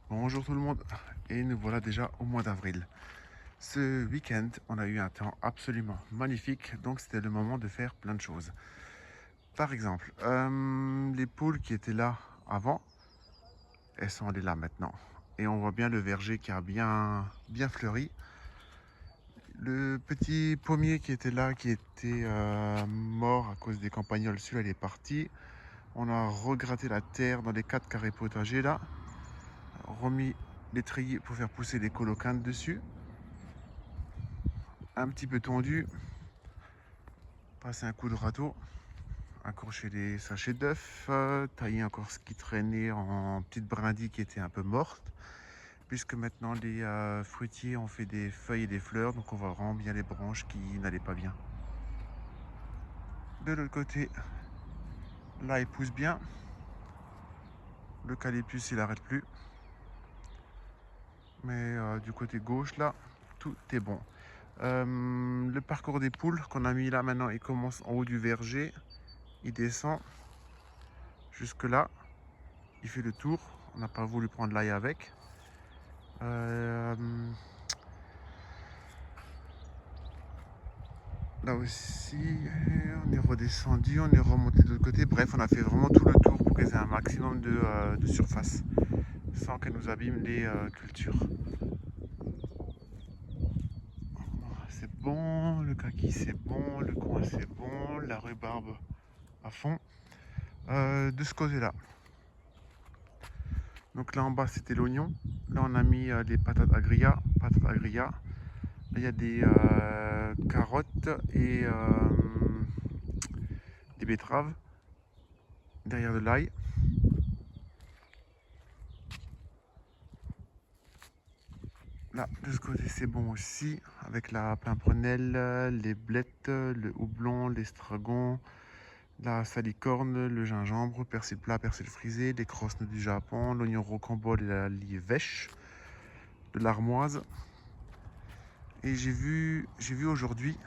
Bonjour tout le monde, et nous voilà déjà au mois d'avril. Ce week-end, on a eu un temps absolument magnifique, donc c'était le moment de faire plein de choses. Par exemple, les poules qui étaient là avant, elles sont allées là maintenant. Et on voit bien le verger qui a bien fleuri. Le petit pommier qui était là, qui était mort à cause des campagnols, celui-là il est parti. On a regratté la terre dans les 4 carrés potagers là, remis les treillis pour faire pousser des colocanes dessus. Un petit peu tondu, passer un coup de râteau, accrocher les sachets d'œufs, tailler encore ce qui traînait en petites brindilles qui étaient un peu mortes, puisque maintenant les fruitiers ont fait des feuilles et des fleurs, donc on voit vraiment bien les branches qui n'allaient pas bien. De l'autre côté, là il pousse bien, l'eucalyptus il n'arrête plus, mais du côté gauche là, tout est bon. Le parcours des poules qu'on a mis là maintenant, il commence en haut du verger, il descend jusque là, il fait le tour. On n'a pas voulu prendre l'ail avec. Euh, Là aussi, on est redescendu, on est remonté de l'autre côté. Bref, on a fait vraiment tout le tour pour qu'ils aient un maximum de surface sans qu'elles nous abîment les cultures. C'est bon, le kaki c'est bon, le coin c'est bon, la rhubarbe à fond. De ce côté-là. Donc là en bas c'était l'oignon. Là on a mis les patates agria. Là il y a des carottes et des betteraves. Derrière de l'ail. Là, de ce côté, c'est bon aussi, avec la pimprenelle, les blettes, le houblon, l'estragon, la salicorne, le gingembre, persil plat, persil frisé, les crosses du Japon, l'oignon rocambole et la lièvèche, de l'armoise. Et j'ai vu aujourd'hui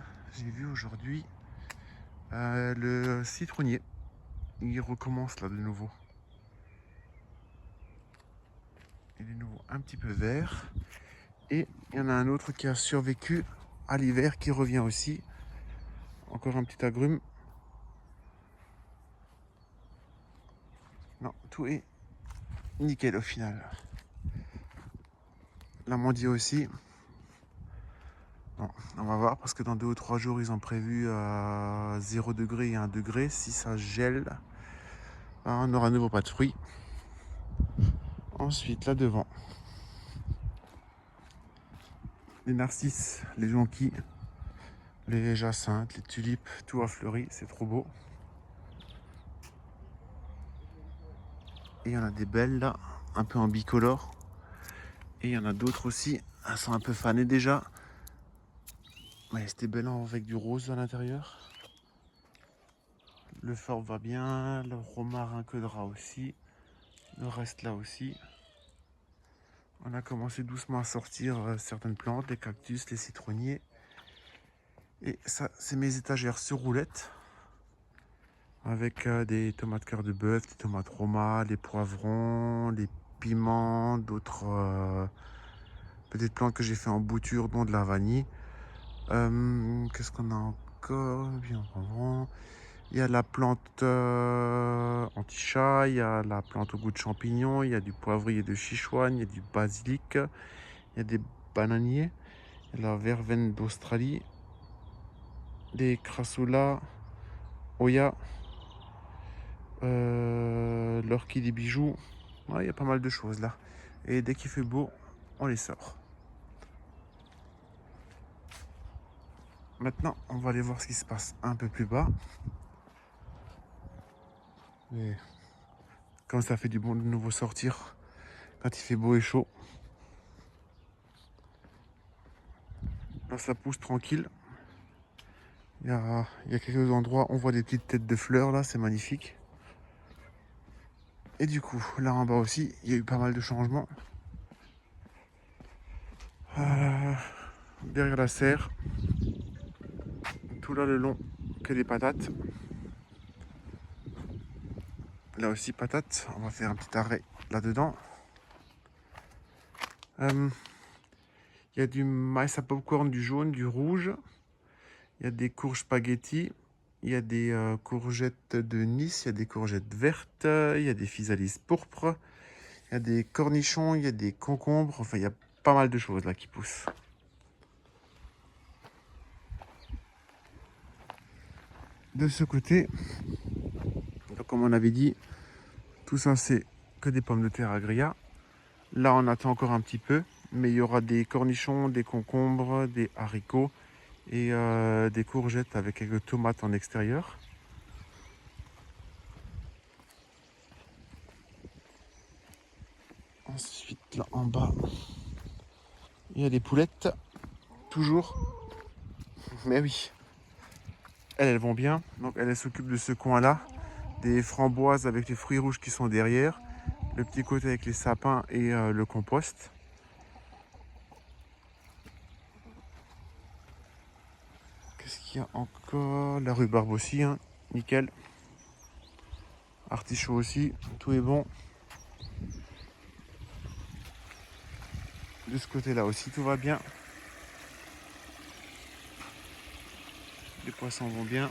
le citronnier. Il recommence là de nouveau. Il est de nouveau un petit peu vert. Et il y en a un autre qui a survécu à l'hiver qui revient aussi. Encore un petit agrume. Non, tout est nickel au final. L'amandier aussi. Bon, on va voir parce que dans 2 ou 3 jours, ils ont prévu 0 degré et 1 degré. Si ça gèle, on n'aura à nouveau pas de fruits. Ensuite, là devant, les narcisses, les jonquilles, les jacinthes, les tulipes, tout a fleuri, c'est trop beau. Et il y en a des belles là, un peu en bicolore. Et il y en a d'autres aussi, elles sont un peu fanées déjà. Ouais, c'était belle avec du rose à l'intérieur. Le fort va bien, le romarin que de rat aussi. Le reste là aussi. On a commencé doucement à sortir certaines plantes, les cactus, les citronniers. Et ça, c'est mes étagères sur roulettes. Avec des tomates cœur de bœuf, des tomates roma, les poivrons, les piments, d'autres petites plantes que j'ai fait en bouture, dont de la vanille. Qu'est-ce qu'on a encore? Bien, il y a la plante anti-chat, il y a la plante au goût de champignon, il y a du poivrier de Sichuan, il y a du basilic, il y a des bananiers, il y a la verveine d'Australie, des crassula, Oya, l'orchidée des bijoux. Ouais, il y a pas mal de choses là. Et dès qu'il fait beau, on les sort. Maintenant, on va aller voir ce qui se passe un peu plus bas. Et comme ça fait du bon de nouveau sortir quand il fait beau et chaud. Là, ça pousse tranquille. Il y a quelques endroits, on voit des petites têtes de fleurs là, c'est magnifique. Et du coup, là en bas aussi, il y a eu pas mal de changements. Derrière la serre, tout là le long, que des patates. Là aussi, patates. On va faire un petit arrêt là-dedans. Il y a du maïs à popcorn, du jaune, du rouge. Il y a des courges spaghetti. Il y a des courgettes de Nice. Il y a des courgettes vertes. Il y a des physalis pourpres. Il y a des cornichons. Il y a des concombres. Enfin, il y a pas mal de choses là qui poussent. De ce côté, donc, comme on avait dit, tout ça c'est que des pommes de terre agria. Là, on attend encore un petit peu, mais il y aura des cornichons, des concombres, des haricots et des courgettes avec quelques tomates en extérieur. Ensuite, là en bas, il y a des poulettes, toujours. Mais oui, elles vont bien. Donc, elles s'occupent de ce coin-là, des framboises avec les fruits rouges qui sont derrière, le petit côté avec les sapins et le compost. Qu'est-ce qu'il y a encore? La rhubarbe aussi, hein. Nickel. Artichaut aussi, tout est bon. De ce côté-là aussi, tout va bien. Les poissons vont bien.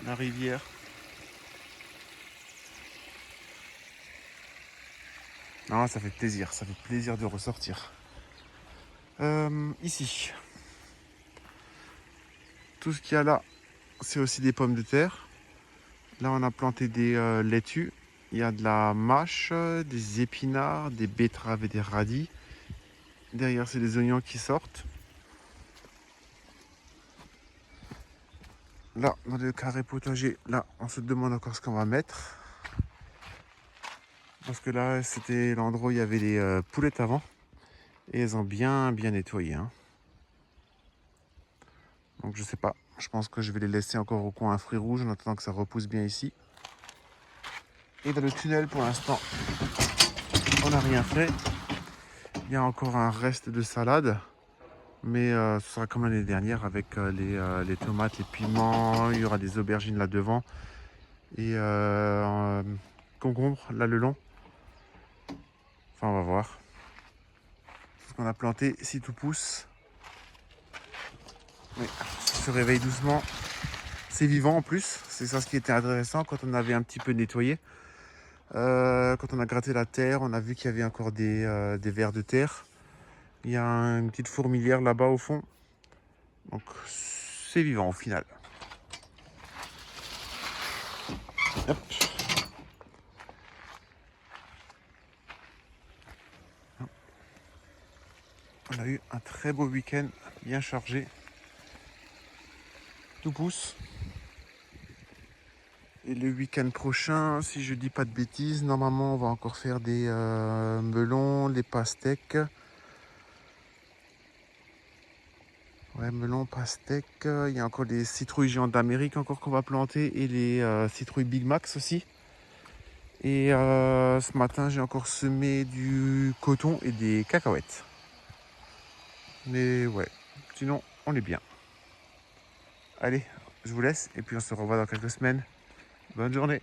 La rivière. Non, ça fait plaisir de ressortir. Ici, tout ce qu'il y a là, c'est aussi des pommes de terre. Là, on a planté des laitues. Il y a de la mâche, des épinards, des betteraves et des radis. Derrière, c'est des oignons qui sortent. Là, dans le carré potager, là, on se demande encore ce qu'on va mettre. Parce que là, c'était l'endroit où il y avait les poulettes avant. Et elles ont bien nettoyé. Hein. Donc, je sais pas. Je pense que je vais les laisser encore au coin à fruits rouges en attendant que ça repousse bien ici. Et dans le tunnel, pour l'instant, on n'a rien fait. Il y a encore un reste de salade. Mais ce sera comme l'année dernière avec les tomates, les piments. Il y aura des aubergines là devant. Et concombres là le long. Enfin, on va voir. Ce qu'on a planté, si tout pousse. Oui, ça se réveille doucement. C'est vivant en plus. C'est ça ce qui était intéressant quand on avait un petit peu nettoyé. Quand on a gratté la terre, on a vu qu'il y avait encore des vers de terre. Il y a une petite fourmilière là-bas au fond. Donc c'est vivant au final. Hop. On a eu un très beau week-end, bien chargé. Tout pousse. Et le week-end prochain, si je dis pas de bêtises, normalement on va encore faire des melons, des pastèques. Ouais, melons, pastèques. Il y a encore des citrouilles géantes d'Amérique encore qu'on va planter et les citrouilles Big Max aussi. Et ce matin, j'ai encore semé du coton et des cacahuètes. Mais ouais, sinon, on est bien. Allez, je vous laisse et puis on se revoit dans quelques semaines. Bonne journée.